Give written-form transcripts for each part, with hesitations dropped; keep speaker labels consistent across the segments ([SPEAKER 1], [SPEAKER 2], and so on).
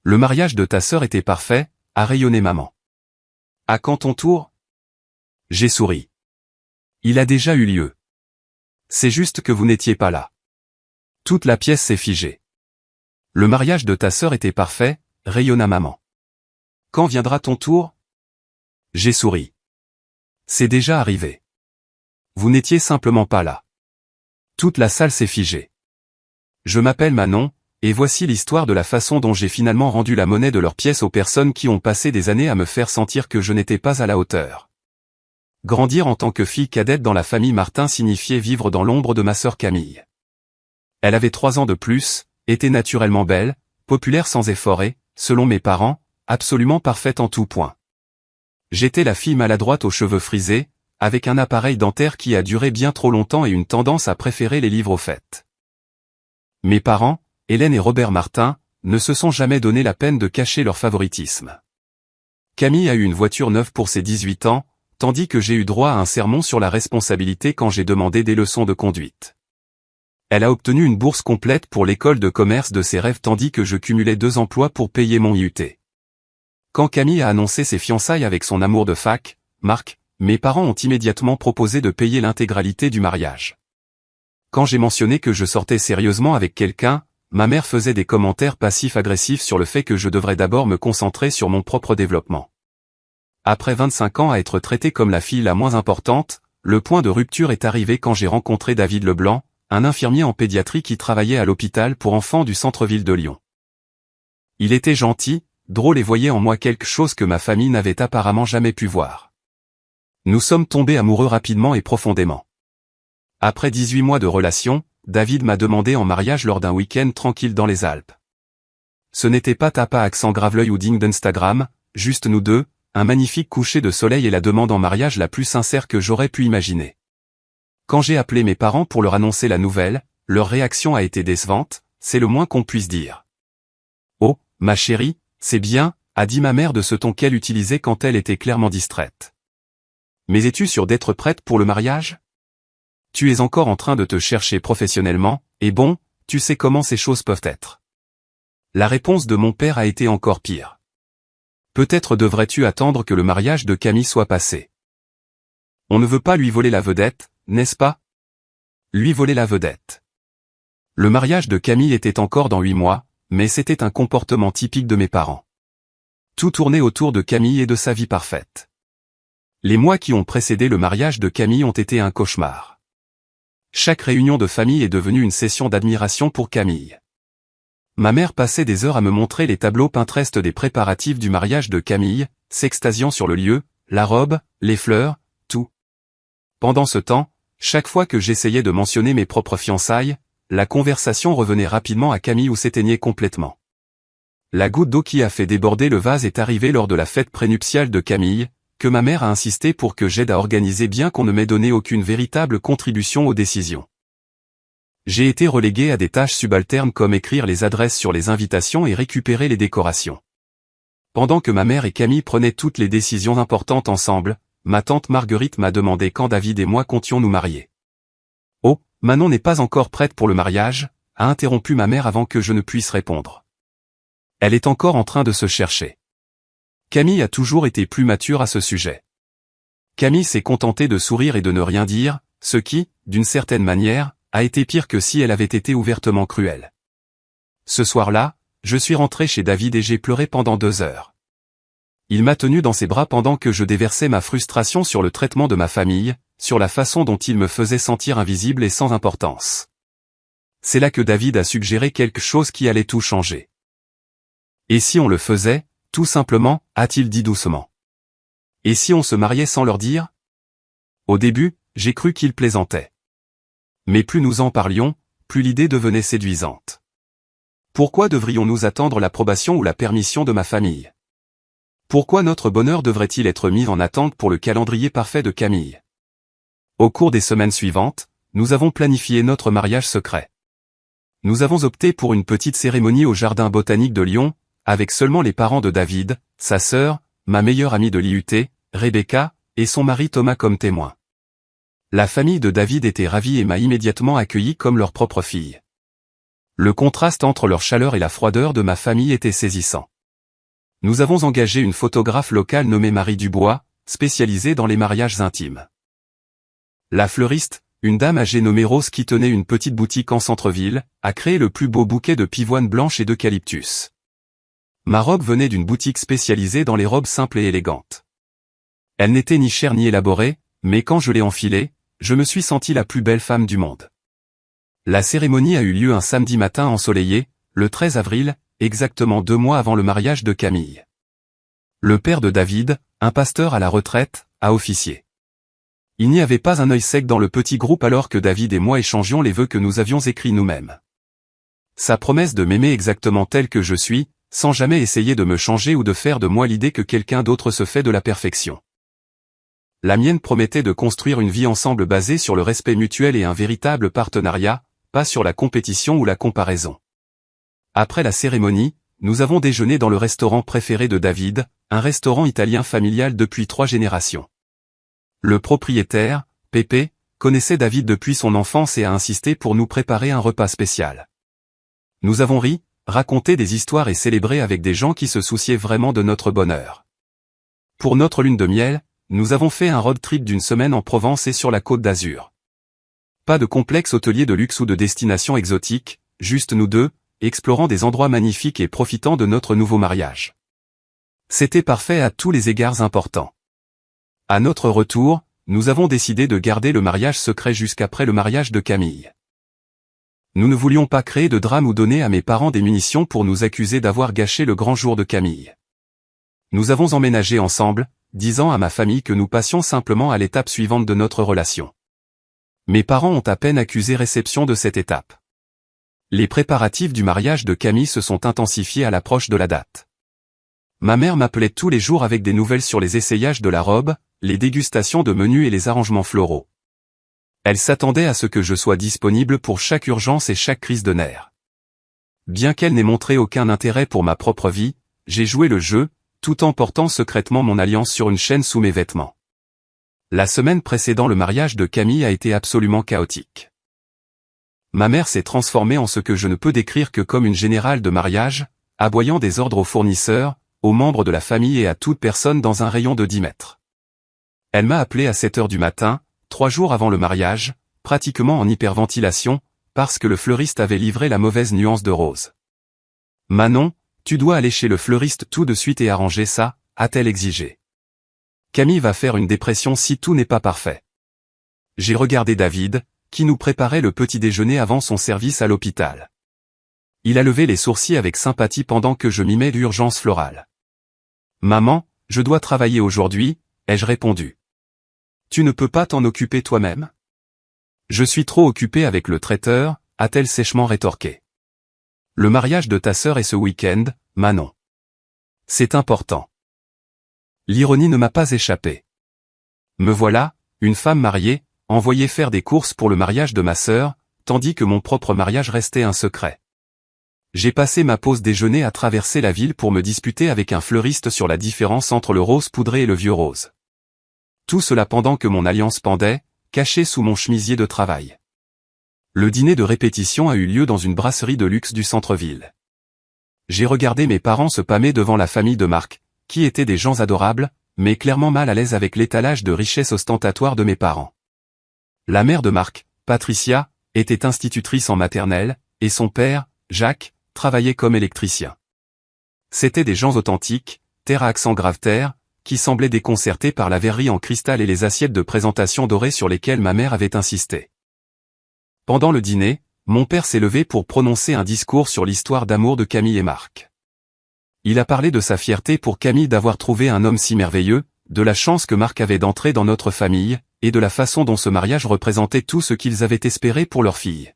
[SPEAKER 1] Le mariage de ta sœur était parfait, a rayonné maman. À quand ton tour? J'ai souri. Il a déjà eu lieu. C'est juste que vous n'étiez pas là. Toute la pièce s'est figée. Le mariage de ta sœur était parfait, rayonna maman. Quand viendra ton tour? J'ai souri. C'est déjà arrivé. Vous n'étiez simplement pas là. Toute la salle s'est figée. Je m'appelle Manon, et voici l'histoire de la façon dont j'ai finalement rendu la monnaie de leurs pièces aux personnes qui ont passé des années à me faire sentir que je n'étais pas à la hauteur. Grandir en tant que fille cadette dans la famille Martin signifiait vivre dans l'ombre de ma sœur Camille. Elle avait 3 ans de plus, était naturellement belle, populaire sans effort et, selon mes parents, absolument parfaite en tout point. J'étais la fille maladroite aux cheveux frisés, avec un appareil dentaire qui a duré bien trop longtemps et une tendance à préférer les livres aux fêtes. Mes parents, Hélène et Robert Martin, ne se sont jamais donné la peine de cacher leur favoritisme. Camille a eu une voiture neuve pour ses 18 ans, tandis que j'ai eu droit à un sermon sur la responsabilité quand j'ai demandé des leçons de conduite. Elle a obtenu une bourse complète pour l'école de commerce de ses rêves tandis que je cumulais 2 emplois pour payer mon IUT. Quand Camille a annoncé ses fiançailles avec son amour de fac, Marc, mes parents ont immédiatement proposé de payer l'intégralité du mariage. Quand j'ai mentionné que je sortais sérieusement avec quelqu'un, ma mère faisait des commentaires passifs-agressifs sur le fait que je devrais d'abord me concentrer sur mon propre développement. Après 25 ans à être traitée comme la fille la moins importante, le point de rupture est arrivé quand j'ai rencontré David Leblanc, un infirmier en pédiatrie qui travaillait à l'hôpital pour enfants du centre-ville de Lyon. Il était gentil, drôle et voyait en moi quelque chose que ma famille n'avait apparemment jamais pu voir. Nous sommes tombés amoureux rapidement et profondément. Après 18 mois de relation, David m'a demandé en mariage lors d'un week-end tranquille dans les Alpes. Ce n'était pas Tapa accent Graveleuil ou digne d'Instagram, juste nous deux, un magnifique coucher de soleil et la demande en mariage la plus sincère que j'aurais pu imaginer. Quand j'ai appelé mes parents pour leur annoncer la nouvelle, leur réaction a été décevante, c'est le moins qu'on puisse dire. « Oh, ma chérie, c'est bien », a dit ma mère de ce ton qu'elle utilisait quand elle était clairement distraite. « Mais es-tu sûre d'être prête pour le mariage ? Tu es encore en train de te chercher professionnellement, et bon, tu sais comment ces choses peuvent être. » La réponse de mon père a été encore pire. Peut-être devrais-tu attendre que le mariage de Camille soit passé. On ne veut pas lui voler la vedette, n'est-ce pas? Lui voler la vedette. Le mariage de Camille était encore dans 8 mois, mais c'était un comportement typique de mes parents. Tout tournait autour de Camille et de sa vie parfaite. Les mois qui ont précédé le mariage de Camille ont été un cauchemar. Chaque réunion de famille est devenue une session d'admiration pour Camille. Ma mère passait des heures à me montrer les tableaux Pinterest des préparatifs du mariage de Camille, s'extasiant sur le lieu, la robe, les fleurs, tout. Pendant ce temps, chaque fois que j'essayais de mentionner mes propres fiançailles, la conversation revenait rapidement à Camille ou s'éteignait complètement. La goutte d'eau qui a fait déborder le vase est arrivée lors de la fête prénuptiale de Camille, que ma mère a insisté pour que j'aide à organiser bien qu'on ne m'ait donné aucune véritable contribution aux décisions. J'ai été relégué à des tâches subalternes comme écrire les adresses sur les invitations et récupérer les décorations. Pendant que ma mère et Camille prenaient toutes les décisions importantes ensemble, ma tante Marguerite m'a demandé quand David et moi comptions nous marier. « Oh, Manon n'est pas encore prête pour le mariage », a interrompu ma mère avant que je ne puisse répondre. Elle est encore en train de se chercher. Camille a toujours été plus mature à ce sujet. Camille s'est contentée de sourire et de ne rien dire, ce qui, d'une certaine manière, a été pire que si elle avait été ouvertement cruelle. Ce soir-là, je suis rentré chez David et j'ai pleuré pendant 2 heures. Il m'a tenu dans ses bras pendant que je déversais ma frustration sur le traitement de ma famille, sur la façon dont il me faisait sentir invisible et sans importance. C'est là que David a suggéré quelque chose qui allait tout changer. Et si on le faisait, tout simplement, a-t-il dit doucement. Et si on se mariait sans leur dire? Au début, j'ai cru qu'il plaisantait. Mais plus nous en parlions, plus l'idée devenait séduisante. Pourquoi devrions-nous attendre l'approbation ou la permission de ma famille? Pourquoi notre bonheur devrait-il être mis en attente pour le calendrier parfait de Camille? Au cours des semaines suivantes, nous avons planifié notre mariage secret. Nous avons opté pour une petite cérémonie au Jardin botanique de Lyon, avec seulement les parents de David, sa sœur, ma meilleure amie de l'IUT, Rebecca, et son mari Thomas comme témoins. La famille de David était ravie et m'a immédiatement accueilli comme leur propre fille. Le contraste entre leur chaleur et la froideur de ma famille était saisissant. Nous avons engagé une photographe locale nommée Marie Dubois, spécialisée dans les mariages intimes. La fleuriste, une dame âgée nommée Rose qui tenait une petite boutique en centre-ville, a créé le plus beau bouquet de pivoine blanche et d'eucalyptus. Ma robe venait d'une boutique spécialisée dans les robes simples et élégantes. Elle n'était ni chère ni élaborée, mais quand je l'ai enfilée, je me suis sentie la plus belle femme du monde. La cérémonie a eu lieu un samedi matin ensoleillé, le 13 avril, exactement 2 mois avant le mariage de Camille. Le père de David, un pasteur à la retraite, a officié. Il n'y avait pas un œil sec dans le petit groupe alors que David et moi échangions les vœux que nous avions écrits nous-mêmes. Sa promesse de m'aimer exactement tel que je suis, sans jamais essayer de me changer ou de faire de moi l'idée que quelqu'un d'autre se fait de la perfection. La mienne promettait de construire une vie ensemble basée sur le respect mutuel et un véritable partenariat, pas sur la compétition ou la comparaison. Après la cérémonie, nous avons déjeuné dans le restaurant préféré de David, un restaurant italien familial depuis 3 générations. Le propriétaire, Pepe, connaissait David depuis son enfance et a insisté pour nous préparer un repas spécial. Nous avons ri, raconté des histoires et célébré avec des gens qui se souciaient vraiment de notre bonheur. Pour notre lune de miel, nous avons fait un road trip d'1 semaine en Provence et sur la Côte d'Azur. Pas de complexe hôtelier de luxe ou de destination exotique, juste nous deux, explorant des endroits magnifiques et profitant de notre nouveau mariage. C'était parfait à tous les égards importants. À notre retour, nous avons décidé de garder le mariage secret jusqu'après le mariage de Camille. Nous ne voulions pas créer de drame ou donner à mes parents des munitions pour nous accuser d'avoir gâché le grand jour de Camille. Nous avons emménagé ensemble, disant à ma famille que nous passions simplement à l'étape suivante de notre relation. Mes parents ont à peine accusé réception de cette étape. Les préparatifs du mariage de Camille se sont intensifiés à l'approche de la date. Ma mère m'appelait tous les jours avec des nouvelles sur les essayages de la robe, les dégustations de menus et les arrangements floraux. Elle s'attendait à ce que je sois disponible pour chaque urgence et chaque crise de nerfs. Bien qu'elle n'ait montré aucun intérêt pour ma propre vie, j'ai joué le jeu, tout en portant secrètement mon alliance sur une chaîne sous mes vêtements. La semaine précédant le mariage de Camille a été absolument chaotique. Ma mère s'est transformée en ce que je ne peux décrire que comme une générale de mariage, aboyant des ordres aux fournisseurs, aux membres de la famille et à toute personne dans un rayon de 10 mètres. Elle m'a appelé à 7 heures du matin, 3 jours avant le mariage, pratiquement en hyperventilation, parce que le fleuriste avait livré la mauvaise nuance de rose. « Manon, tu dois aller chez le fleuriste tout de suite et arranger ça », a-t-elle exigé. Camille va faire une dépression si tout n'est pas parfait. J'ai regardé David, qui nous préparait le petit déjeuner avant son service à l'hôpital. Il a levé les sourcils avec sympathie pendant que je mimais l'urgence florale. « Maman, je dois travailler aujourd'hui », ai-je répondu. « Tu ne peux pas t'en occuper toi-même ? » « Je suis trop occupé avec le traiteur », a-t-elle sèchement rétorqué. « Le mariage de ta sœur est ce week-end, Manon. C'est important. » L'ironie ne m'a pas échappé. Me voilà, une femme mariée, envoyée faire des courses pour le mariage de ma sœur, tandis que mon propre mariage restait un secret. J'ai passé ma pause déjeuner à traverser la ville pour me disputer avec un fleuriste sur la différence entre le rose poudré et le vieux rose. Tout cela pendant que mon alliance pendait, cachée sous mon chemisier de travail. Le dîner de répétition a eu lieu dans une brasserie de luxe du centre-ville. J'ai regardé mes parents se pâmer devant la famille de Marc, qui étaient des gens adorables, mais clairement mal à l'aise avec l'étalage de richesse ostentatoire de mes parents. La mère de Marc, Patricia, était institutrice en maternelle, et son père, Jacques, travaillait comme électricien. C'étaient des gens authentiques, terre à accent grave-terre, qui semblaient déconcertés par la verrerie en cristal et les assiettes de présentation dorées sur lesquelles ma mère avait insisté. Pendant le dîner, mon père s'est levé pour prononcer un discours sur l'histoire d'amour de Camille et Marc. Il a parlé de sa fierté pour Camille d'avoir trouvé un homme si merveilleux, de la chance que Marc avait d'entrer dans notre famille, et de la façon dont ce mariage représentait tout ce qu'ils avaient espéré pour leur fille.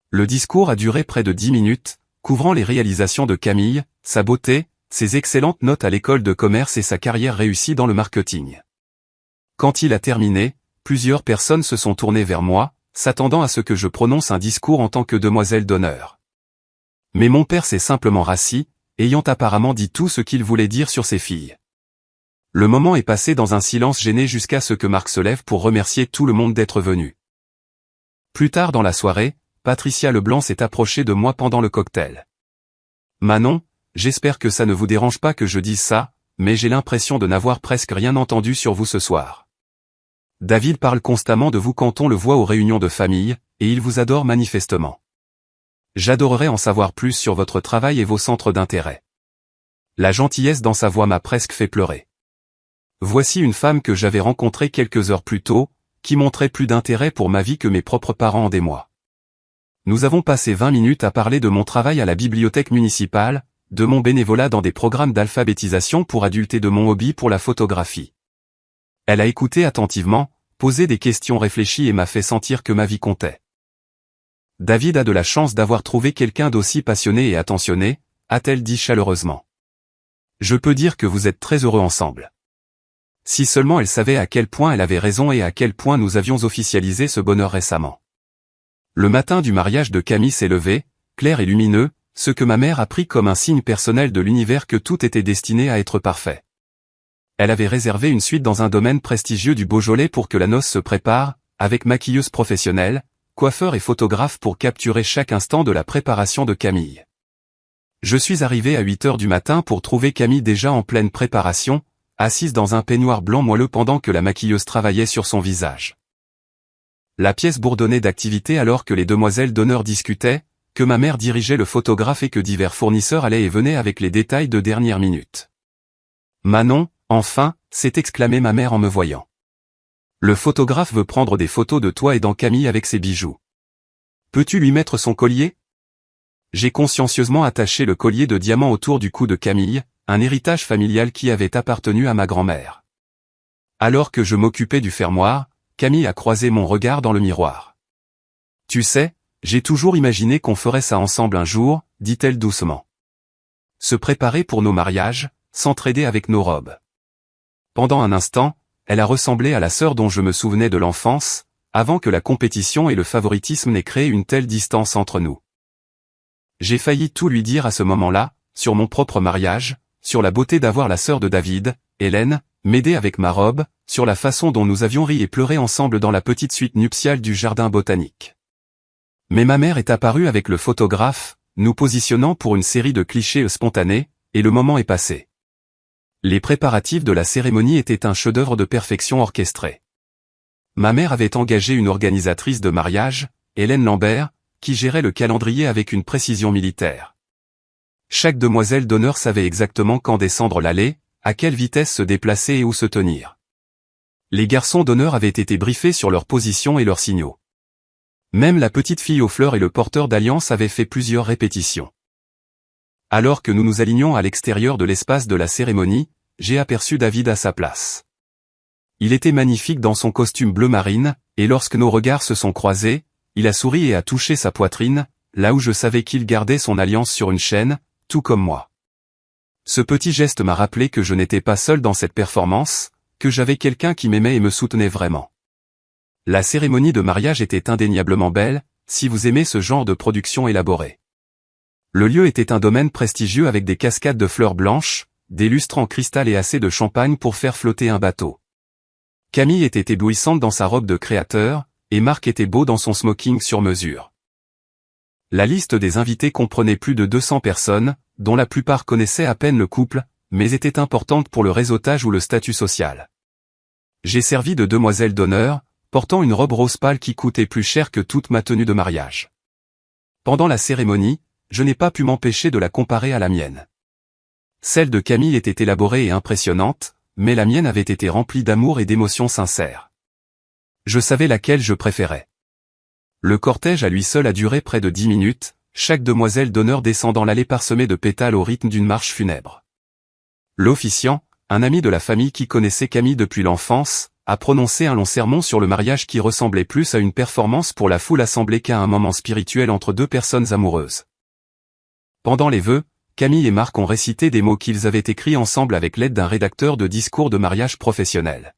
[SPEAKER 1] Le discours a duré près de 10 minutes, couvrant les réalisations de Camille, sa beauté, ses excellentes notes à l'école de commerce et sa carrière réussie dans le marketing. Quand il a terminé, plusieurs personnes se sont tournées vers moi, s'attendant à ce que je prononce un discours en tant que demoiselle d'honneur. Mais mon père s'est simplement rassis, ayant apparemment dit tout ce qu'il voulait dire sur ses filles. Le moment est passé dans un silence gêné jusqu'à ce que Marc se lève pour remercier tout le monde d'être venu. Plus tard dans la soirée, Patricia Leblanc s'est approchée de moi pendant le cocktail. « Manon, j'espère que ça ne vous dérange pas que je dise ça, mais j'ai l'impression de n'avoir presque rien entendu sur vous ce soir. David parle constamment de vous quand on le voit aux réunions de famille, et il vous adore manifestement. J'adorerais en savoir plus sur votre travail et vos centres d'intérêt. La gentillesse dans sa voix m'a presque fait pleurer. Voici une femme que j'avais rencontrée quelques heures plus tôt, qui montrait plus d'intérêt pour ma vie que mes propres parents en des mois. Nous avons passé 20 minutes à parler de mon travail à la bibliothèque municipale, de mon bénévolat dans des programmes d'alphabétisation pour adultes et de mon hobby pour la photographie. Elle a écouté attentivement, posé des questions réfléchies et m'a fait sentir que ma vie comptait. David a de la chance d'avoir trouvé quelqu'un d'aussi passionné et attentionné, a-t-elle dit chaleureusement. Je peux dire que vous êtes très heureux ensemble. Si seulement elle savait à quel point elle avait raison et à quel point nous avions officialisé ce bonheur récemment. Le matin du mariage de Camille s'est levé, clair et lumineux, ce que ma mère a pris comme un signe personnel de l'univers que tout était destiné à être parfait. Elle avait réservé une suite dans un domaine prestigieux du Beaujolais pour que la noce se prépare, avec maquilleuse professionnelle, coiffeur et photographe pour capturer chaque instant de la préparation de Camille. Je suis arrivé à 8 heures du matin pour trouver Camille déjà en pleine préparation, assise dans un peignoir blanc moelleux pendant que la maquilleuse travaillait sur son visage. La pièce bourdonnait d'activité alors que les demoiselles d'honneur discutaient, que ma mère dirigeait le photographe et que divers fournisseurs allaient et venaient avec les détails de dernière minute. Manon, enfin, s'est exclamée ma mère en me voyant. Le photographe veut prendre des photos de toi et dans Camille avec ses bijoux. Peux-tu lui mettre son collier? J'ai consciencieusement attaché le collier de diamants autour du cou de Camille, un héritage familial qui avait appartenu à ma grand-mère. Alors que je m'occupais du fermoir, Camille a croisé mon regard dans le miroir. Tu sais, j'ai toujours imaginé qu'on ferait ça ensemble un jour, dit-elle doucement. Se préparer pour nos mariages, s'entraider avec nos robes. Pendant un instant, elle a ressemblé à la sœur dont je me souvenais de l'enfance, avant que la compétition et le favoritisme n'aient créé une telle distance entre nous. J'ai failli tout lui dire à ce moment-là, sur mon propre mariage, sur la beauté d'avoir la sœur de David, Hélène, m'aider avec ma robe, sur la façon dont nous avions ri et pleuré ensemble dans la petite suite nuptiale du jardin botanique. Mais ma mère est apparue avec le photographe, nous positionnant pour une série de clichés spontanés, et le moment est passé. Les préparatifs de la cérémonie étaient un chef-d'œuvre de perfection orchestré. Ma mère avait engagé une organisatrice de mariage, Hélène Lambert, qui gérait le calendrier avec une précision militaire. Chaque demoiselle d'honneur savait exactement quand descendre l'allée, à quelle vitesse se déplacer et où se tenir. Les garçons d'honneur avaient été briefés sur leur position et leurs signaux. Même la petite fille aux fleurs et le porteur d'alliance avaient fait plusieurs répétitions. Alors que nous nous alignions à l'extérieur de l'espace de la cérémonie, j'ai aperçu David à sa place. Il était magnifique dans son costume bleu marine, et lorsque nos regards se sont croisés, il a souri et a touché sa poitrine, là où je savais qu'il gardait son alliance sur une chaîne, tout comme moi. Ce petit geste m'a rappelé que je n'étais pas seul dans cette performance, que j'avais quelqu'un qui m'aimait et me soutenait vraiment. La cérémonie de mariage était indéniablement belle, si vous aimez ce genre de production élaborée. Le lieu était un domaine prestigieux avec des cascades de fleurs blanches, des lustres en cristal et assez de champagne pour faire flotter un bateau. Camille était éblouissante dans sa robe de créateur, et Marc était beau dans son smoking sur mesure. La liste des invités comprenait plus de 200 personnes, dont la plupart connaissaient à peine le couple, mais était importante pour le réseautage ou le statut social. J'ai servi de demoiselle d'honneur, portant une robe rose pâle qui coûtait plus cher que toute ma tenue de mariage. Pendant la cérémonie, je n'ai pas pu m'empêcher de la comparer à la mienne. Celle de Camille était élaborée et impressionnante, mais la mienne avait été remplie d'amour et d'émotions sincères. Je savais laquelle je préférais. Le cortège à lui seul a duré près de 10 minutes, chaque demoiselle d'honneur descendant l'allée parsemée de pétales au rythme d'une marche funèbre. L'officiant, un ami de la famille qui connaissait Camille depuis l'enfance, a prononcé un long sermon sur le mariage qui ressemblait plus à une performance pour la foule assemblée qu'à un moment spirituel entre deux personnes amoureuses. Pendant les vœux, Camille et Marc ont récité des mots qu'ils avaient écrits ensemble avec l'aide d'un rédacteur de discours de mariage professionnel.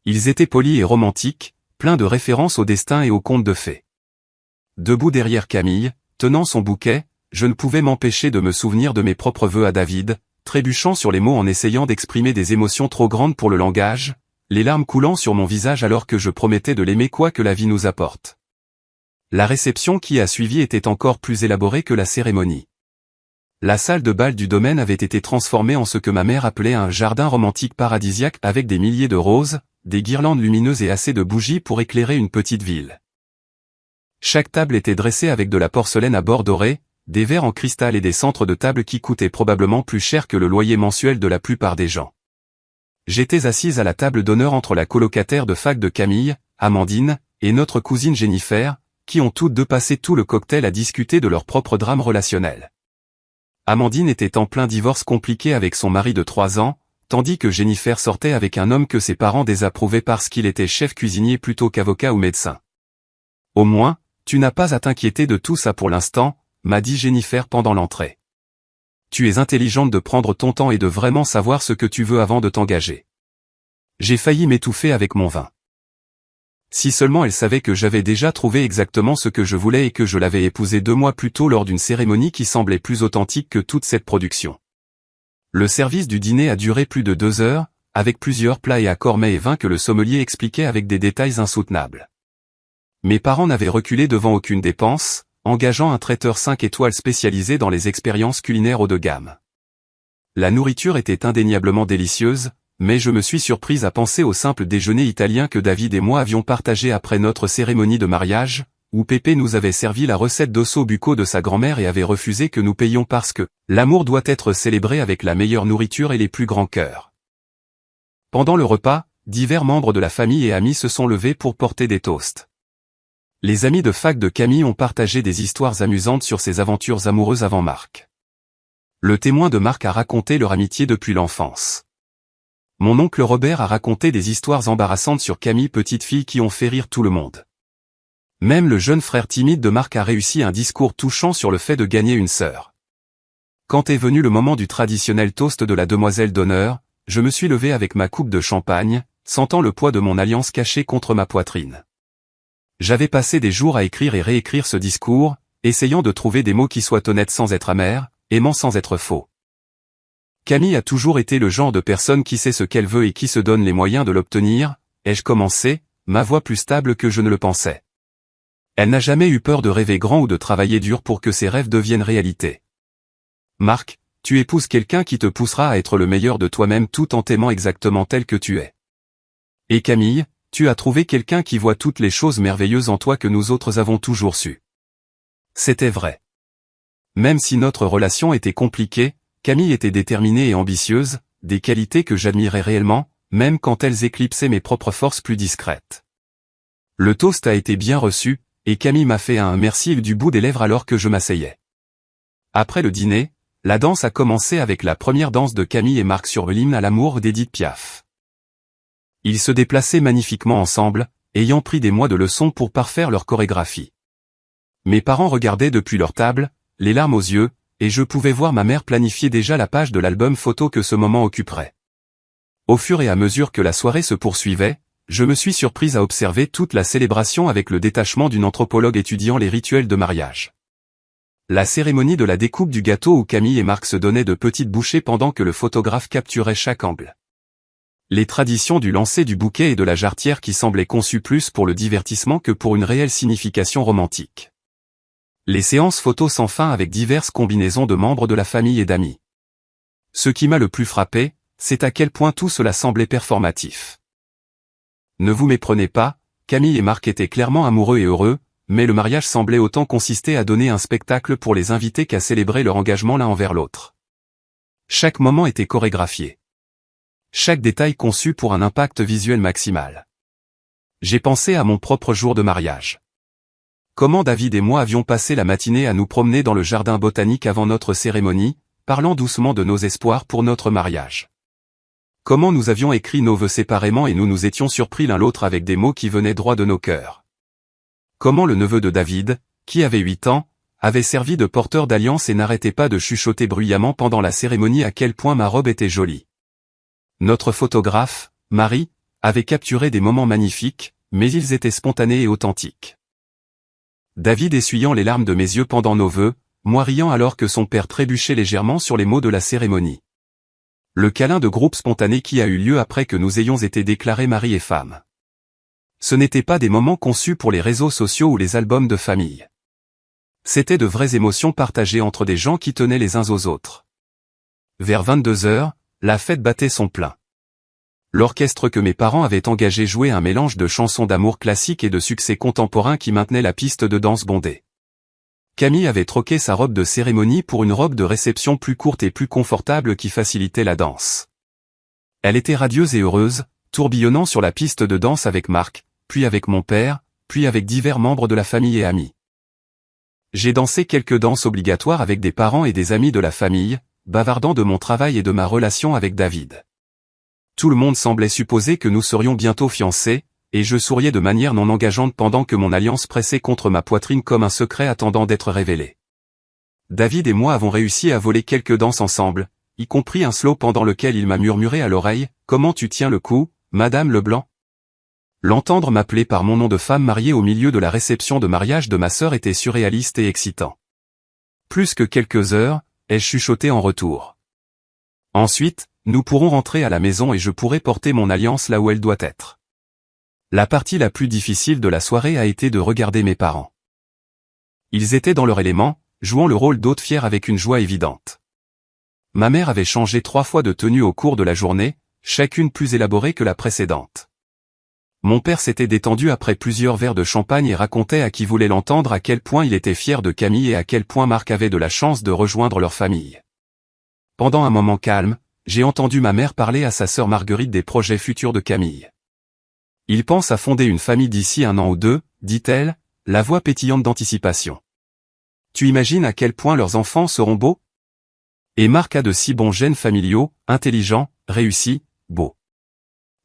[SPEAKER 1] Ils étaient polis et romantiques, pleins de références au destin et aux contes de fées. Debout derrière Camille, tenant son bouquet, je ne pouvais m'empêcher de me souvenir de mes propres vœux à David, trébuchant sur les mots en essayant d'exprimer des émotions trop grandes pour le langage, les larmes coulant sur mon visage alors que je promettais de l'aimer quoi que la vie nous apporte. La réception qui a suivi était encore plus élaborée que la cérémonie. La salle de bal du domaine avait été transformée en ce que ma mère appelait un jardin romantique paradisiaque avec des milliers de roses, des guirlandes lumineuses et assez de bougies pour éclairer une petite ville. Chaque table était dressée avec de la porcelaine à bord dorés, des verres en cristal et des centres de table qui coûtaient probablement plus cher que le loyer mensuel de la plupart des gens. J'étais assise à la table d'honneur entre la colocataire de fac de Camille, Amandine, et notre cousine Jennifer, qui ont toutes deux passé tout le cocktail à discuter de leur propre drame relationnel. Amandine était en plein divorce compliqué avec son mari de 3 ans, tandis que Jennifer sortait avec un homme que ses parents désapprouvaient parce qu'il était chef cuisinier plutôt qu'avocat ou médecin. « Au moins, tu n'as pas à t'inquiéter de tout ça pour l'instant », m'a dit Jennifer pendant l'entrée. « Tu es intelligente de prendre ton temps et de vraiment savoir ce que tu veux avant de t'engager. » J'ai failli m'étouffer avec mon vin. Si seulement elle savait que j'avais déjà trouvé exactement ce que je voulais et que je l'avais épousée 2 mois plus tôt lors d'une cérémonie qui semblait plus authentique que toute cette production. Le service du dîner a duré plus de 2 heures, avec plusieurs plats et accords mets et vins que le sommelier expliquait avec des détails insoutenables. Mes parents n'avaient reculé devant aucune dépense, engageant un traiteur 5 étoiles spécialisé dans les expériences culinaires haut de gamme. La nourriture était indéniablement délicieuse, mais je me suis surprise à penser au simple déjeuner italien que David et moi avions partagé après notre cérémonie de mariage, où Pépé nous avait servi la recette d'osso bucco de sa grand-mère et avait refusé que nous payions parce que l'amour doit être célébré avec la meilleure nourriture et les plus grands cœurs. Pendant le repas, divers membres de la famille et amis se sont levés pour porter des toasts. Les amis de fac de Camille ont partagé des histoires amusantes sur ses aventures amoureuses avant Marc. Le témoin de Marc a raconté leur amitié depuis l'enfance. Mon oncle Robert a raconté des histoires embarrassantes sur Camille, petite fille qui ont fait rire tout le monde. Même le jeune frère timide de Marc a réussi un discours touchant sur le fait de gagner une sœur. Quand est venu le moment du traditionnel toast de la demoiselle d'honneur, je me suis levé avec ma coupe de champagne, sentant le poids de mon alliance cachée contre ma poitrine. J'avais passé des jours à écrire et réécrire ce discours, essayant de trouver des mots qui soient honnêtes sans être amers, aimant sans être faux. Camille a toujours été le genre de personne qui sait ce qu'elle veut et qui se donne les moyens de l'obtenir, ai-je commencé, ma voix plus stable que je ne le pensais. Elle n'a jamais eu peur de rêver grand ou de travailler dur pour que ses rêves deviennent réalité. Marc, tu épouses quelqu'un qui te poussera à être le meilleur de toi-même tout en t'aimant exactement tel que tu es. Et Camille, tu as trouvé quelqu'un qui voit toutes les choses merveilleuses en toi que nous autres avons toujours su. C'était vrai. Même si notre relation était compliquée, Camille était déterminée et ambitieuse, des qualités que j'admirais réellement, même quand elles éclipsaient mes propres forces plus discrètes. Le toast a été bien reçu, et Camille m'a fait un merci du bout des lèvres alors que je m'asseyais. Après le dîner, la danse a commencé avec la première danse de Camille et Marc sur l'hymne à l'amour d'Édith Piaf. Ils se déplaçaient magnifiquement ensemble, ayant pris des mois de leçons pour parfaire leur chorégraphie. Mes parents regardaient depuis leur table, les larmes aux yeux, et je pouvais voir ma mère planifier déjà la page de l'album photo que ce moment occuperait. Au fur et à mesure que la soirée se poursuivait, je me suis surprise à observer toute la célébration avec le détachement d'une anthropologue étudiant les rituels de mariage. La cérémonie de la découpe du gâteau où Camille et Marc se donnaient de petites bouchées pendant que le photographe capturait chaque angle. Les traditions du lancer du bouquet et de la jarretière qui semblaient conçues plus pour le divertissement que pour une réelle signification romantique. Les séances photos sans fin avec diverses combinaisons de membres de la famille et d'amis. Ce qui m'a le plus frappé, c'est à quel point tout cela semblait performatif. Ne vous méprenez pas, Camille et Marc étaient clairement amoureux et heureux, mais le mariage semblait autant consister à donner un spectacle pour les invités qu'à célébrer leur engagement l'un envers l'autre. Chaque moment était chorégraphié. Chaque détail conçu pour un impact visuel maximal. J'ai pensé à mon propre jour de mariage. Comment David et moi avions passé la matinée à nous promener dans le jardin botanique avant notre cérémonie, parlant doucement de nos espoirs pour notre mariage. Comment nous avions écrit nos vœux séparément et nous nous étions surpris l'un l'autre avec des mots qui venaient droit de nos cœurs. Comment le neveu de David, qui avait 8 ans, avait servi de porteur d'alliance et n'arrêtait pas de chuchoter bruyamment pendant la cérémonie à quel point ma robe était jolie. Notre photographe, Marie, avait capturé des moments magnifiques, mais ils étaient spontanés et authentiques. David essuyant les larmes de mes yeux pendant nos vœux, moi riant alors que son père trébuchait légèrement sur les mots de la cérémonie. Le câlin de groupe spontané qui a eu lieu après que nous ayons été déclarés mari et femme. Ce n'étaient pas des moments conçus pour les réseaux sociaux ou les albums de famille. C'étaient de vraies émotions partagées entre des gens qui tenaient les uns aux autres. Vers 22 heures, la fête battait son plein. L'orchestre que mes parents avaient engagé jouait un mélange de chansons d'amour classiques et de succès contemporains qui maintenait la piste de danse bondée. Camille avait troqué sa robe de cérémonie pour une robe de réception plus courte et plus confortable qui facilitait la danse. Elle était radieuse et heureuse, tourbillonnant sur la piste de danse avec Marc, puis avec mon père, puis avec divers membres de la famille et amis. J'ai dansé quelques danses obligatoires avec des parents et des amis de la famille, bavardant de mon travail et de ma relation avec David. Tout le monde semblait supposer que nous serions bientôt fiancés, et je souriais de manière non engageante pendant que mon alliance pressait contre ma poitrine comme un secret attendant d'être révélé. David et moi avons réussi à voler quelques danses ensemble, y compris un slow pendant lequel il m'a murmuré à l'oreille « Comment tu tiens le coup, Madame Leblanc ?» L'entendre m'appeler par mon nom de femme mariée au milieu de la réception de mariage de ma sœur était surréaliste et excitant. Plus que quelques heures, ai-je chuchoté en retour. Ensuite, nous pourrons rentrer à la maison et je pourrai porter mon alliance là où elle doit être. La partie la plus difficile de la soirée a été de regarder mes parents. Ils étaient dans leur élément, jouant le rôle d'hôte fier avec une joie évidente. Ma mère avait changé 3 fois de tenue au cours de la journée, chacune plus élaborée que la précédente. Mon père s'était détendu après plusieurs verres de champagne et racontait à qui voulait l'entendre à quel point il était fier de Camille et à quel point Marc avait de la chance de rejoindre leur famille. Pendant un moment calme, j'ai entendu ma mère parler à sa sœur Marguerite des projets futurs de Camille. Il pense à fonder une famille d'ici 1 an ou 2, dit-elle, la voix pétillante d'anticipation. Tu imagines à quel point leurs enfants seront beaux? Et Marc a de si bons gènes familiaux, intelligents, réussis, beaux.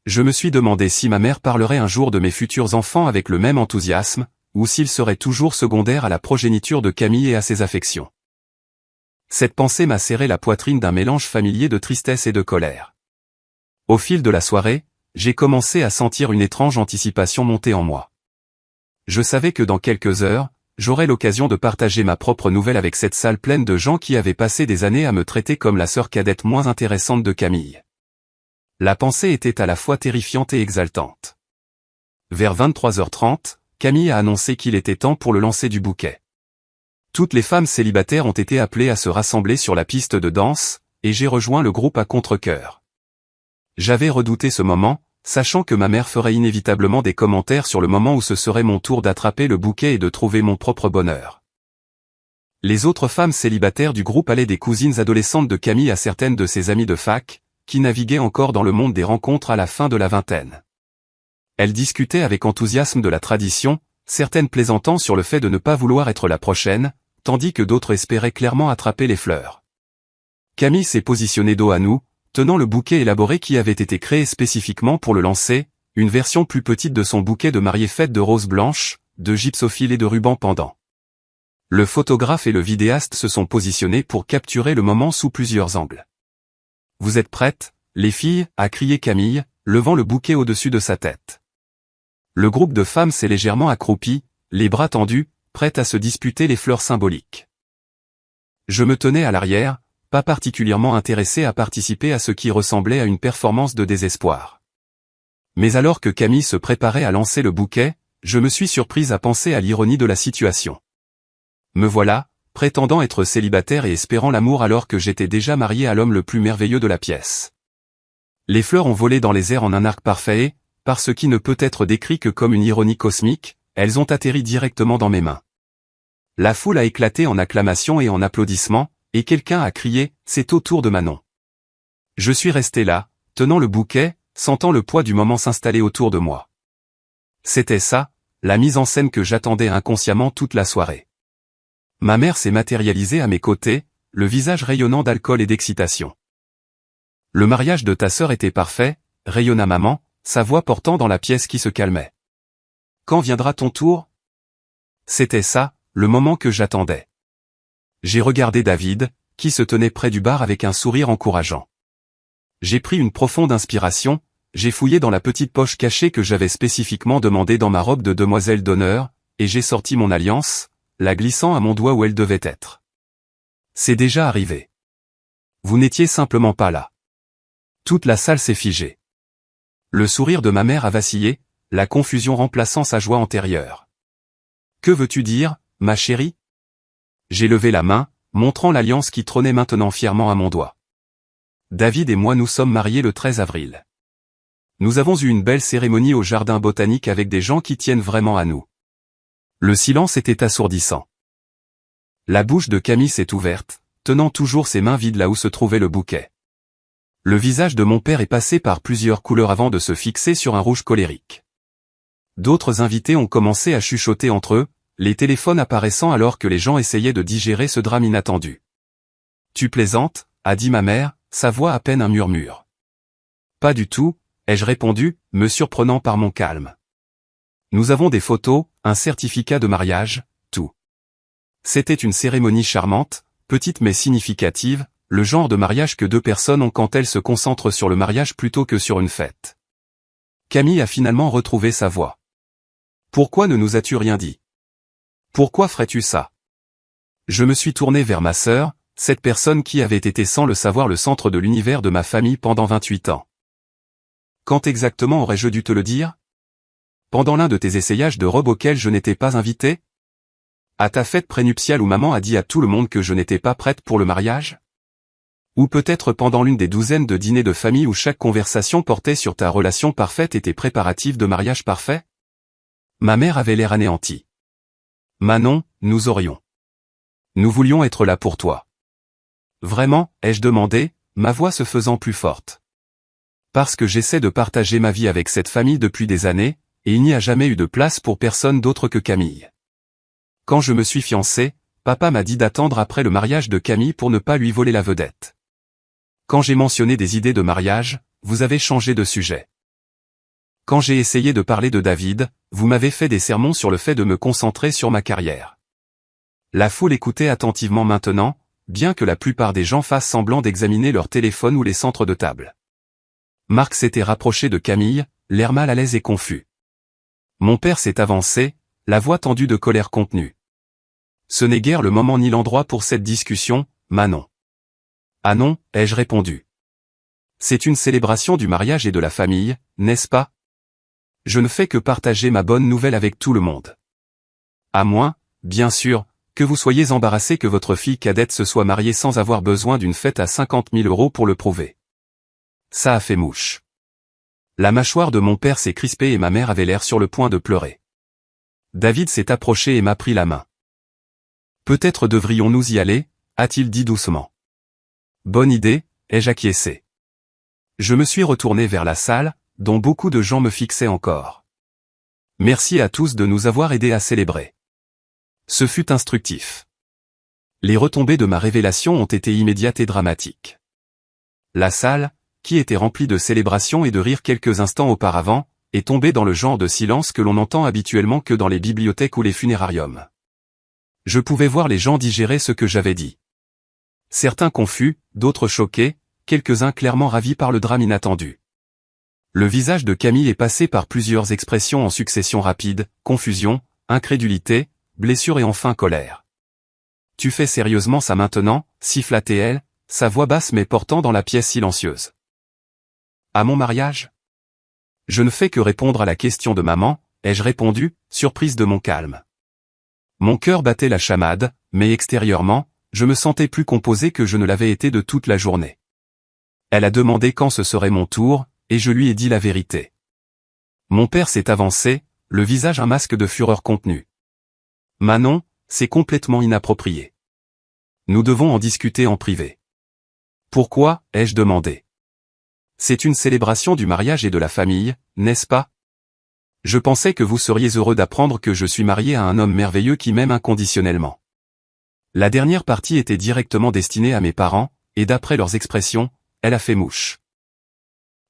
[SPEAKER 1] Je me suis demandé si ma mère parlerait un jour de mes futurs enfants avec le même enthousiasme, ou s'ils seraient toujours secondaires à la progéniture de Camille et à ses affections. Cette pensée m'a serré la poitrine d'un mélange familier de tristesse et de colère. Au fil de la soirée, j'ai commencé à sentir une étrange anticipation monter en moi. Je savais que dans quelques heures, j'aurais l'occasion de partager ma propre nouvelle avec cette salle pleine de gens qui avaient passé des années à me traiter comme la sœur cadette moins intéressante de Camille. La pensée était à la fois terrifiante et exaltante. Vers 23h30, Camille a annoncé qu'il était temps pour le lancer du bouquet. Toutes les femmes célibataires ont été appelées à se rassembler sur la piste de danse, et j'ai rejoint le groupe à contre-cœur. J'avais redouté ce moment, sachant que ma mère ferait inévitablement des commentaires sur le moment où ce serait mon tour d'attraper le bouquet et de trouver mon propre bonheur. Les autres femmes célibataires du groupe allaient des cousines adolescentes de Camille à certaines de ses amies de fac, qui naviguaient encore dans le monde des rencontres à la fin de la vingtaine. Elles discutaient avec enthousiasme de la tradition, certaines plaisantant sur le fait de ne pas vouloir être la prochaine, tandis que d'autres espéraient clairement attraper les fleurs. Camille s'est positionnée dos à nous, tenant le bouquet élaboré qui avait été créé spécifiquement pour le lancer, une version plus petite de son bouquet de mariée faite de roses blanches, de gypsophiles et de rubans pendants. Le photographe et le vidéaste se sont positionnés pour capturer le moment sous plusieurs angles. « Vous êtes prêtes, les filles ?» a crié Camille, levant le bouquet au-dessus de sa tête. Le groupe de femmes s'est légèrement accroupi, les bras tendus, prêtes à se disputer les fleurs symboliques. Je me tenais à l'arrière, pas particulièrement intéressé à participer à ce qui ressemblait à une performance de désespoir. Mais alors que Camille se préparait à lancer le bouquet, je me suis surprise à penser à l'ironie de la situation. Me voilà, prétendant être célibataire et espérant l'amour alors que j'étais déjà marié à l'homme le plus merveilleux de la pièce. Les fleurs ont volé dans les airs en un arc parfait et, par ce qui ne peut être décrit que comme une ironie cosmique, elles ont atterri directement dans mes mains. La foule a éclaté en acclamations et en applaudissements, et quelqu'un a crié « C'est au tour de Manon ». Je suis resté là, tenant le bouquet, sentant le poids du moment s'installer autour de moi. C'était ça, la mise en scène que j'attendais inconsciemment toute la soirée. Ma mère s'est matérialisée à mes côtés, le visage rayonnant d'alcool et d'excitation. « Le mariage de ta sœur était parfait », rayonna maman, sa voix portant dans la pièce qui se calmait. « Quand viendra ton tour ?» C'était ça, le moment que j'attendais. J'ai regardé David, qui se tenait près du bar avec un sourire encourageant. J'ai pris une profonde inspiration, j'ai fouillé dans la petite poche cachée que j'avais spécifiquement demandée dans ma robe de demoiselle d'honneur, et j'ai sorti mon alliance, la glissant à mon doigt où elle devait être. C'est déjà arrivé. Vous n'étiez simplement pas là. Toute la salle s'est figée. Le sourire de ma mère a vacillé, la confusion remplaçant sa joie antérieure. Que veux-tu dire, ma chérie ? J'ai levé la main, montrant l'alliance qui trônait maintenant fièrement à mon doigt. David et moi nous sommes mariés le 13 avril. Nous avons eu une belle cérémonie au jardin botanique avec des gens qui tiennent vraiment à nous. Le silence était assourdissant. La bouche de Camille s'est ouverte, tenant toujours ses mains vides là où se trouvait le bouquet. Le visage de mon père est passé par plusieurs couleurs avant de se fixer sur un rouge colérique. D'autres invités ont commencé à chuchoter entre eux, les téléphones apparaissant alors que les gens essayaient de digérer ce drame inattendu. « Tu plaisantes » a dit ma mère, sa voix à peine un murmure. « Pas du tout » ai-je répondu, me surprenant par mon calme. Nous avons des photos, un certificat de mariage, tout. C'était une cérémonie charmante, petite mais significative, le genre de mariage que deux personnes ont quand elles se concentrent sur le mariage plutôt que sur une fête. Camille a finalement retrouvé sa voix. « Pourquoi ne nous as-tu rien dit? Pourquoi ferais-tu ça ?» Je me suis tourné vers ma sœur, cette personne qui avait été sans le savoir le centre de l'univers de ma famille pendant 28 ans. « Quand exactement aurais-je dû te le dire? Pendant l'un de tes essayages de robe auquel je n'étais pas invité? À ta fête prénuptiale où maman a dit à tout le monde que je n'étais pas prête pour le mariage? Ou peut-être pendant l'une des douzaines de dîners de famille où chaque conversation portait sur ta relation parfaite et tes préparatifs de mariage parfait? » Ma mère avait l'air anéantie. « Manon, nous aurions. Nous voulions être là pour toi. »« Vraiment » ai-je demandé, ma voix se faisant plus forte. « Parce que j'essaie de partager ma vie avec cette famille depuis des années, et il n'y a jamais eu de place pour personne d'autre que Camille. Quand je me suis fiancé, papa m'a dit d'attendre après le mariage de Camille pour ne pas lui voler la vedette. Quand j'ai mentionné des idées de mariage, vous avez changé de sujet. Quand j'ai essayé de parler de David, vous m'avez fait des sermons sur le fait de me concentrer sur ma carrière. » La foule écoutait attentivement maintenant, bien que la plupart des gens fassent semblant d'examiner leur téléphone ou les centres de table. Marc s'était rapproché de Camille, l'air mal à l'aise et confus. Mon père s'est avancé, la voix tendue de colère contenue. « Ce n'est guère le moment ni l'endroit pour cette discussion, Manon. »« Ah non » ai-je répondu. « C'est une célébration du mariage et de la famille, n'est-ce pas? Je ne fais que partager ma bonne nouvelle avec tout le monde. À moins, bien sûr, que vous soyez embarrassé que votre fille cadette se soit mariée sans avoir besoin d'une fête à 50 000 € pour le prouver. » Ça a fait mouche. La mâchoire de mon père s'est crispée et ma mère avait l'air sur le point de pleurer. David s'est approché et m'a pris la main. « Peut-être devrions-nous y aller » a-t-il dit doucement. « Bonne idée » ai-je acquiescé. Je me suis retourné vers la salle, dont beaucoup de gens me fixaient encore. Merci à tous de nous avoir aidés à célébrer. Ce fut instructif. Les retombées de ma révélation ont été immédiates et dramatiques. La salle, qui était remplie de célébrations et de rires quelques instants auparavant, est tombée dans le genre de silence que l'on entend habituellement que dans les bibliothèques ou les funérariums. Je pouvais voir les gens digérer ce que j'avais dit. Certains confus, d'autres choqués, quelques-uns clairement ravis par le drame inattendu. Le visage de Camille est passé par plusieurs expressions en succession rapide, confusion, incrédulité, blessure et enfin colère. « Tu fais sérieusement ça maintenant » siffla-t-elle, sa voix basse mais portant dans la pièce silencieuse. « À mon mariage ?» Je ne fais que répondre à la question de maman, ai-je répondu, surprise de mon calme. Mon cœur battait la chamade, mais extérieurement, je me sentais plus composé que je ne l'avais été de toute la journée. Elle a demandé quand ce serait mon tour, et je lui ai dit la vérité. Mon père s'est avancé, le visage un masque de fureur contenue. « Manon, c'est complètement inapproprié. Nous devons en discuter en privé. »« Pourquoi » ai-je demandé. « C'est une célébration du mariage et de la famille, n'est-ce pas? Je pensais que vous seriez heureux d'apprendre que je suis marié à un homme merveilleux qui m'aime inconditionnellement. » La dernière partie était directement destinée à mes parents, et d'après leurs expressions, elle a fait mouche.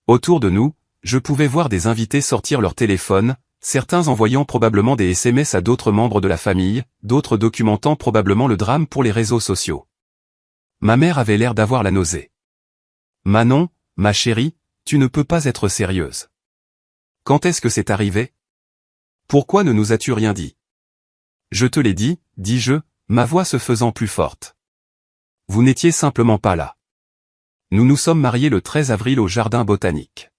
[SPEAKER 1] Autour de nous, je pouvais voir des invités sortir leur téléphone, certains envoyant probablement des SMS à d'autres membres de la famille, d'autres documentant probablement le drame pour les réseaux sociaux. Ma mère avait l'air d'avoir la nausée. « Manon, ma chérie, tu ne peux pas être sérieuse. Quand est-ce que c'est arrivé? Pourquoi ne nous as-tu rien dit? » Je te l'ai dit, dis-je, ma voix se faisant plus forte. Vous n'étiez simplement pas là. Nous nous sommes mariés le 13 avril au jardin botanique.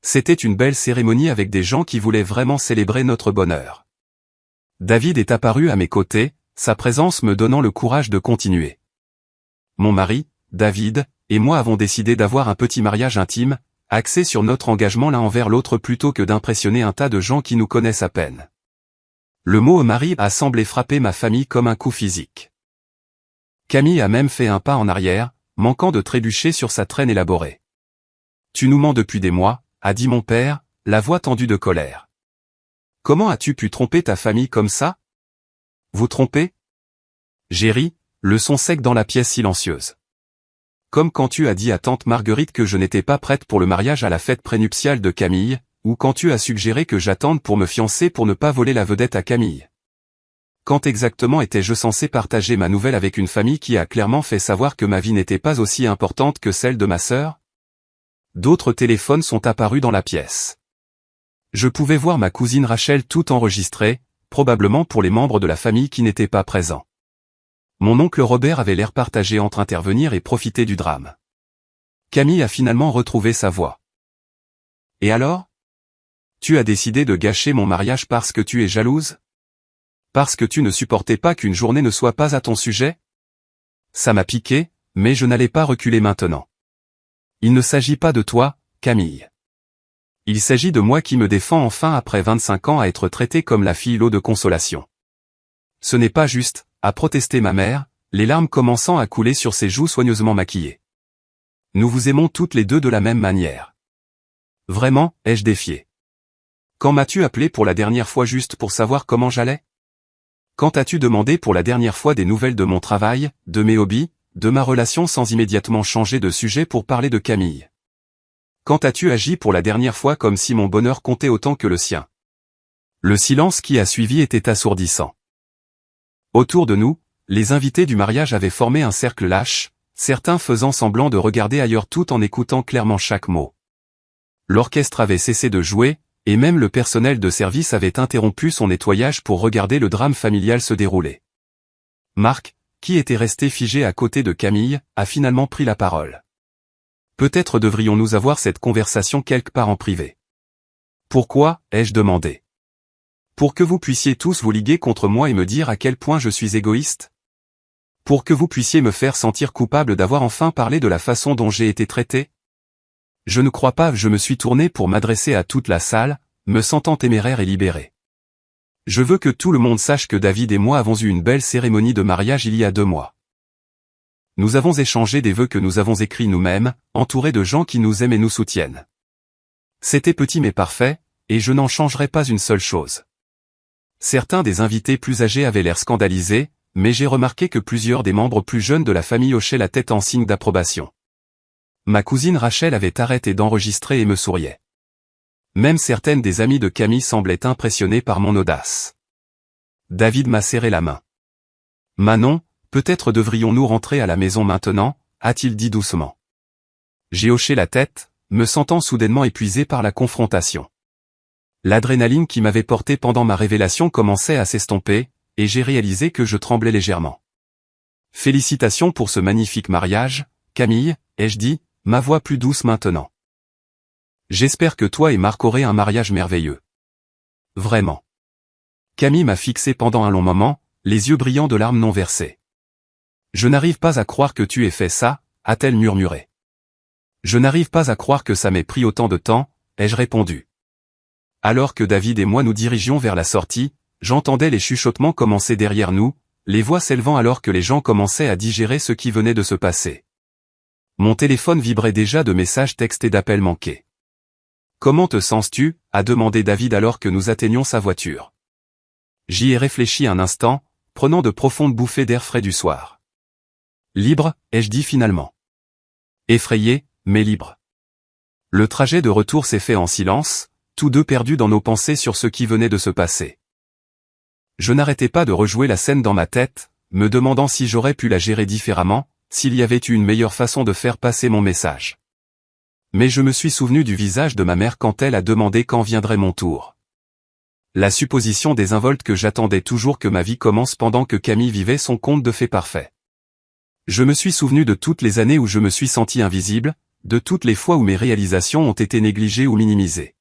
[SPEAKER 1] C'était une belle cérémonie avec des gens qui voulaient vraiment célébrer notre bonheur. David est apparu à mes côtés, sa présence me donnant le courage de continuer. Mon mari, David, et moi avons décidé d'avoir un petit mariage intime, axé sur notre engagement l'un envers l'autre plutôt que d'impressionner un tas de gens qui nous connaissent à peine. Le mot mari a semblé frapper ma famille comme un coup physique. Camille a même fait un pas en arrière, manquant de trébucher sur sa traîne élaborée. Tu nous mens depuis des mois, a dit mon père, la voix tendue de colère. Comment as-tu pu tromper ta famille comme ça? Vous tromper? J'ai ri, le son sec dans la pièce silencieuse. Comme quand tu as dit à tante Marguerite que je n'étais pas prête pour le mariage à la fête prénuptiale de Camille, ou quand tu as suggéré que j'attende pour me fiancer pour ne pas voler la vedette à Camille. Quand exactement étais-je censé partager ma nouvelle avec une famille qui a clairement fait savoir que ma vie n'était pas aussi importante que celle de ma sœur? D'autres téléphones sont apparus dans la pièce. Je pouvais voir ma cousine Rachel tout enregistrée, probablement pour les membres de la famille qui n'étaient pas présents. Mon oncle Robert avait l'air partagé entre intervenir et profiter du drame. Camille a finalement retrouvé sa voix. Et alors? Tu as décidé de gâcher mon mariage parce que tu es jalouse? Parce que tu ne supportais pas qu'une journée ne soit pas à ton sujet? Ça m'a piqué, mais je n'allais pas reculer maintenant. Il ne s'agit pas de toi, Camille. Il s'agit de moi qui me défends enfin après 25 ans à être traitée comme la fille lot de consolation. Ce n'est pas juste, a protesté ma mère, les larmes commençant à couler sur ses joues soigneusement maquillées. Nous vous aimons toutes les deux de la même manière. Vraiment, ai-je défié. Quand m'as-tu appelé pour la dernière fois juste pour savoir comment j'allais? Quand as-tu demandé pour la dernière fois des nouvelles de mon travail, de mes hobbies, de ma relation sans immédiatement changer de sujet pour parler de Camille? Quand as-tu agi pour la dernière fois comme si mon bonheur comptait autant que le sien? Le silence qui a suivi était assourdissant. Autour de nous, les invités du mariage avaient formé un cercle lâche, certains faisant semblant de regarder ailleurs tout en écoutant clairement chaque mot. L'orchestre avait cessé de jouer, et même le personnel de service avait interrompu son nettoyage pour regarder le drame familial se dérouler. Marc, qui était resté figé à côté de Camille, a finalement pris la parole. Peut-être devrions-nous avoir cette conversation quelque part en privé. Pourquoi, ai-je demandé. Pour que vous puissiez tous vous liguer contre moi et me dire à quel point je suis égoïste? Pour que vous puissiez me faire sentir coupable d'avoir enfin parlé de la façon dont j'ai été traité? Je ne crois pas. Je me suis tourné pour m'adresser à toute la salle, me sentant téméraire et libéré. Je veux que tout le monde sache que David et moi avons eu une belle cérémonie de mariage il y a 2 mois. Nous avons échangé des vœux que nous avons écrits nous-mêmes, entourés de gens qui nous aiment et nous soutiennent. C'était petit mais parfait, et je n'en changerai pas une seule chose. Certains des invités plus âgés avaient l'air scandalisés, mais j'ai remarqué que plusieurs des membres plus jeunes de la famille hochaient la tête en signe d'approbation. Ma cousine Rachel avait arrêté d'enregistrer et me souriait. Même certaines des amies de Camille semblaient impressionnées par mon audace. David m'a serré la main. Manon, peut-être devrions-nous rentrer à la maison maintenant, a-t-il dit doucement. J'ai hoché la tête, me sentant soudainement épuisé par la confrontation. L'adrénaline qui m'avait porté pendant ma révélation commençait à s'estomper, et j'ai réalisé que je tremblais légèrement. Félicitations pour ce magnifique mariage, Camille, ai-je dit, ma voix plus douce maintenant. J'espère que toi et Marc aurez un mariage merveilleux. Vraiment. Camille m'a fixé pendant un long moment, les yeux brillants de larmes non versées. Je n'arrive pas à croire que tu aies fait ça, a-t-elle murmuré. Je n'arrive pas à croire que ça m'ait pris autant de temps, ai-je répondu. Alors que David et moi nous dirigions vers la sortie, j'entendais les chuchotements commencer derrière nous, les voix s'élevant alors que les gens commençaient à digérer ce qui venait de se passer. Mon téléphone vibrait déjà de messages textes et d'appels manqués. Comment te sens-tu? A demandé David alors que nous atteignions sa voiture. J'y ai réfléchi un instant, prenant de profondes bouffées d'air frais du soir. Libre, ai-je dit finalement. Effrayé, mais libre. Le trajet de retour s'est fait en silence, tous deux perdus dans nos pensées sur ce qui venait de se passer. Je n'arrêtais pas de rejouer la scène dans ma tête, me demandant si j'aurais pu la gérer différemment, s'il y avait eu une meilleure façon de faire passer mon message. Mais je me suis souvenu du visage de ma mère quand elle a demandé quand viendrait mon tour. La supposition désinvolte que j'attendais toujours que ma vie commence pendant que Camille vivait son conte de fées parfait. Je me suis souvenu de toutes les années où je me suis senti invisible, de toutes les fois où mes réalisations ont été négligées ou minimisées.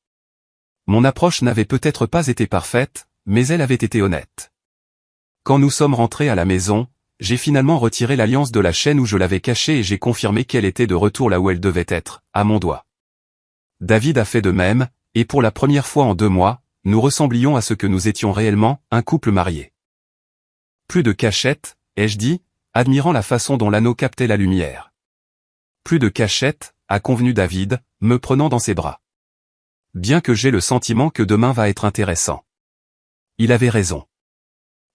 [SPEAKER 1] Mon approche n'avait peut-être pas été parfaite, mais elle avait été honnête. Quand nous sommes rentrés à la maison, j'ai finalement retiré l'alliance de la chaîne où je l'avais cachée et j'ai confirmé qu'elle était de retour là où elle devait être, à mon doigt. David a fait de même, et pour la première fois en 2 mois, nous ressemblions à ce que nous étions réellement, un couple marié. Plus de cachette, ai-je dit, admirant la façon dont l'anneau captait la lumière. Plus de cachette, a convenu David, me prenant dans ses bras. Bien que j'ai le sentiment que demain va être intéressant. Il avait raison.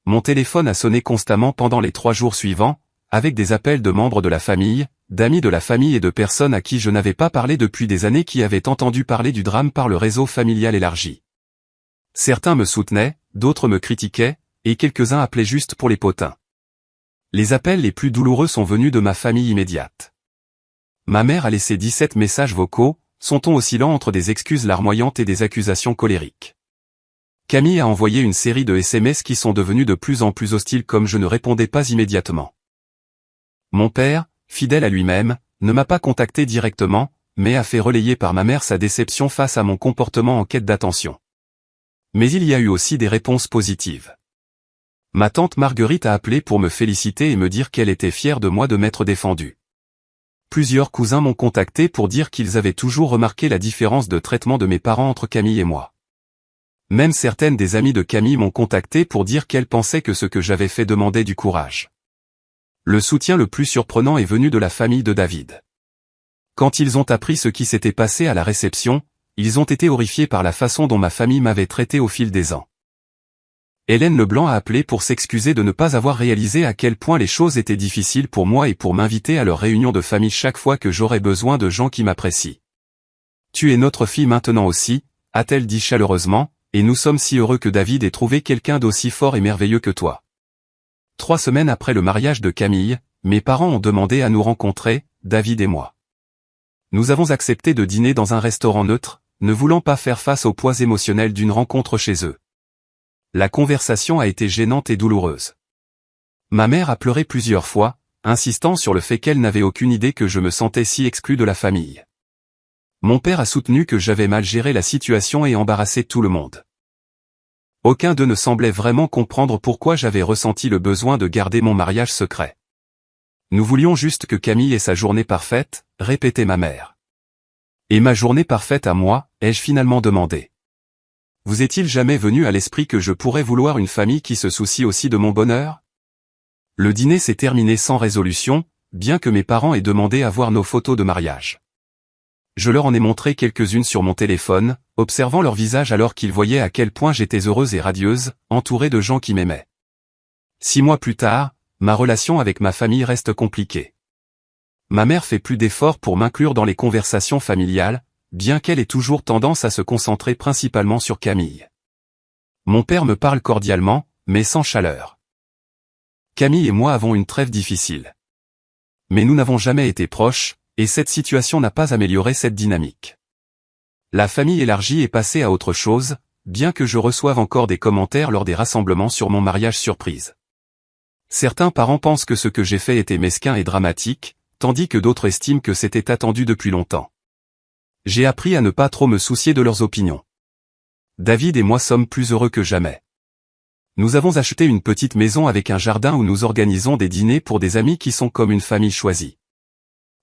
[SPEAKER 1] Mon téléphone a sonné constamment pendant les 3 jours suivants, avec des appels de membres de la famille, d'amis de la famille et de personnes à qui je n'avais pas parlé depuis des années qui avaient entendu parler du drame par le réseau familial élargi. Certains me soutenaient, d'autres me critiquaient, et quelques-uns appelaient juste pour les potins. Les appels les plus douloureux sont venus de ma famille immédiate. Ma mère a laissé 17 messages vocaux, son ton oscillant entre des excuses larmoyantes et des accusations colériques. Camille a envoyé une série de SMS qui sont devenus de plus en plus hostiles comme je ne répondais pas immédiatement. Mon père, fidèle à lui-même, ne m'a pas contacté directement, mais a fait relayer par ma mère sa déception face à mon comportement en quête d'attention. Mais il y a eu aussi des réponses positives. Ma tante Marguerite a appelé pour me féliciter et me dire qu'elle était fière de moi de m'être défendu. Plusieurs cousins m'ont contacté pour dire qu'ils avaient toujours remarqué la différence de traitement de mes parents entre Camille et moi. Même certaines des amies de Camille m'ont contacté pour dire qu'elles pensaient que ce que j'avais fait demandait du courage. Le soutien le plus surprenant est venu de la famille de David. Quand ils ont appris ce qui s'était passé à la réception, ils ont été horrifiés par la façon dont ma famille m'avait traité au fil des ans. Hélène Leblanc a appelé pour s'excuser de ne pas avoir réalisé à quel point les choses étaient difficiles pour moi et pour m'inviter à leur réunion de famille chaque fois que j'aurais besoin de gens qui m'apprécient. Tu es notre fille maintenant aussi, a-t-elle dit chaleureusement, et nous sommes si heureux que David ait trouvé quelqu'un d'aussi fort et merveilleux que toi. 3 semaines après le mariage de Camille, mes parents ont demandé à nous rencontrer, David et moi. Nous avons accepté de dîner dans un restaurant neutre, ne voulant pas faire face au poids émotionnel d'une rencontre chez eux. La conversation a été gênante et douloureuse. Ma mère a pleuré plusieurs fois, insistant sur le fait qu'elle n'avait aucune idée que je me sentais si exclu de la famille. Mon père a soutenu que j'avais mal géré la situation et embarrassé tout le monde. Aucun d'eux ne semblait vraiment comprendre pourquoi j'avais ressenti le besoin de garder mon mariage secret. Nous voulions juste que Camille ait sa journée parfaite, répétait ma mère. Et ma journée parfaite à moi, ai-je finalement demandé. Vous est-il jamais venu à l'esprit que je pourrais vouloir une famille qui se soucie aussi de mon bonheur? Le dîner s'est terminé sans résolution, bien que mes parents aient demandé à voir nos photos de mariage. Je leur en ai montré quelques-unes sur mon téléphone, observant leur visage alors qu'ils voyaient à quel point j'étais heureuse et radieuse, entourée de gens qui m'aimaient. 6 mois plus tard, ma relation avec ma famille reste compliquée. Ma mère fait plus d'efforts pour m'inclure dans les conversations familiales, bien qu'elle ait toujours tendance à se concentrer principalement sur Camille. Mon père me parle cordialement, mais sans chaleur. Camille et moi avons une trêve difficile. Mais nous n'avons jamais été proches, et cette situation n'a pas amélioré cette dynamique. La famille élargie est passée à autre chose, bien que je reçoive encore des commentaires lors des rassemblements sur mon mariage surprise. Certains parents pensent que ce que j'ai fait était mesquin et dramatique, tandis que d'autres estiment que c'était attendu depuis longtemps. J'ai appris à ne pas trop me soucier de leurs opinions. David et moi sommes plus heureux que jamais. Nous avons acheté une petite maison avec un jardin où nous organisons des dîners pour des amis qui sont comme une famille choisie.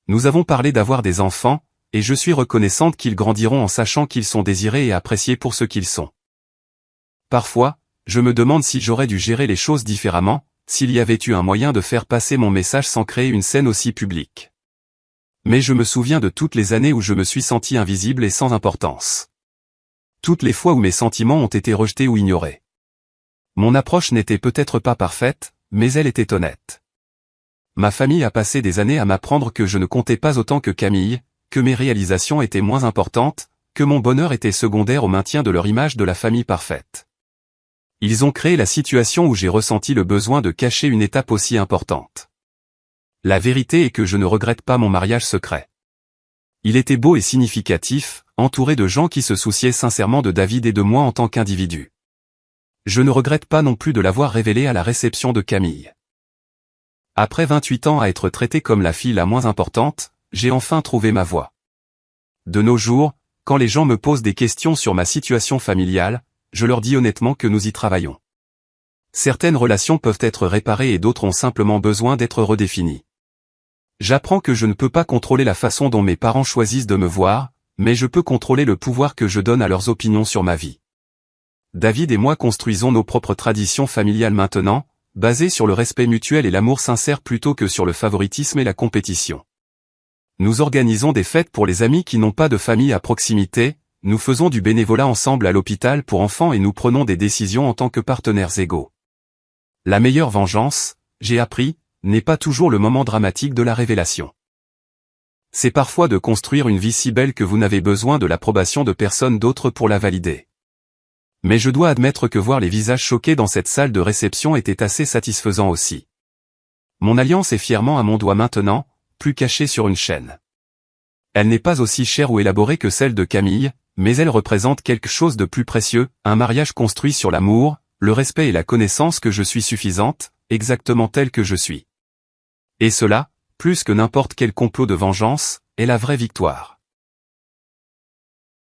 [SPEAKER 1] Nous avons parlé d'avoir des enfants, et je suis reconnaissante qu'ils grandiront en sachant qu'ils sont désirés et appréciés pour ce qu'ils sont. Parfois, je me demande si j'aurais dû gérer les choses différemment, s'il y avait eu un moyen de faire passer mon message sans créer une scène aussi publique. Mais je me souviens de toutes les années où je me suis senti invisible et sans importance. Toutes les fois où mes sentiments ont été rejetés ou ignorés. Mon approche n'était peut-être pas parfaite, mais elle était honnête. Ma famille a passé des années à m'apprendre que je ne comptais pas autant que Camille, que mes réalisations étaient moins importantes, que mon bonheur était secondaire au maintien de leur image de la famille parfaite. Ils ont créé la situation où j'ai ressenti le besoin de cacher une étape aussi importante. La vérité est que je ne regrette pas mon mariage secret. Il était beau et significatif, entouré de gens qui se souciaient sincèrement de David et de moi en tant qu'individu. Je ne regrette pas non plus de l'avoir révélé à la réception de Camille. Après 28 ans à être traitée comme la fille la moins importante, j'ai enfin trouvé ma voie. De nos jours, quand les gens me posent des questions sur ma situation familiale, je leur dis honnêtement que nous y travaillons. Certaines relations peuvent être réparées et d'autres ont simplement besoin d'être redéfinies. J'apprends que je ne peux pas contrôler la façon dont mes parents choisissent de me voir, mais je peux contrôler le pouvoir que je donne à leurs opinions sur ma vie. David et moi construisons nos propres traditions familiales maintenant, basées sur le respect mutuel et l'amour sincère plutôt que sur le favoritisme et la compétition. Nous organisons des fêtes pour les amis qui n'ont pas de famille à proximité, nous faisons du bénévolat ensemble à l'hôpital pour enfants et nous prenons des décisions en tant que partenaires égaux. La meilleure vengeance, j'ai appris, n'est pas toujours le moment dramatique de la révélation. C'est parfois de construire une vie si belle que vous n'avez besoin de l'approbation de personne d'autre pour la valider. Mais je dois admettre que voir les visages choqués dans cette salle de réception était assez satisfaisant aussi. Mon alliance est fièrement à mon doigt maintenant, plus cachée sur une chaîne. Elle n'est pas aussi chère ou élaborée que celle de Camille, mais elle représente quelque chose de plus précieux, un mariage construit sur l'amour, le respect et la connaissance que je suis suffisante, exactement telle que je suis. Et cela, plus que n'importe quel complot de vengeance, est la vraie victoire.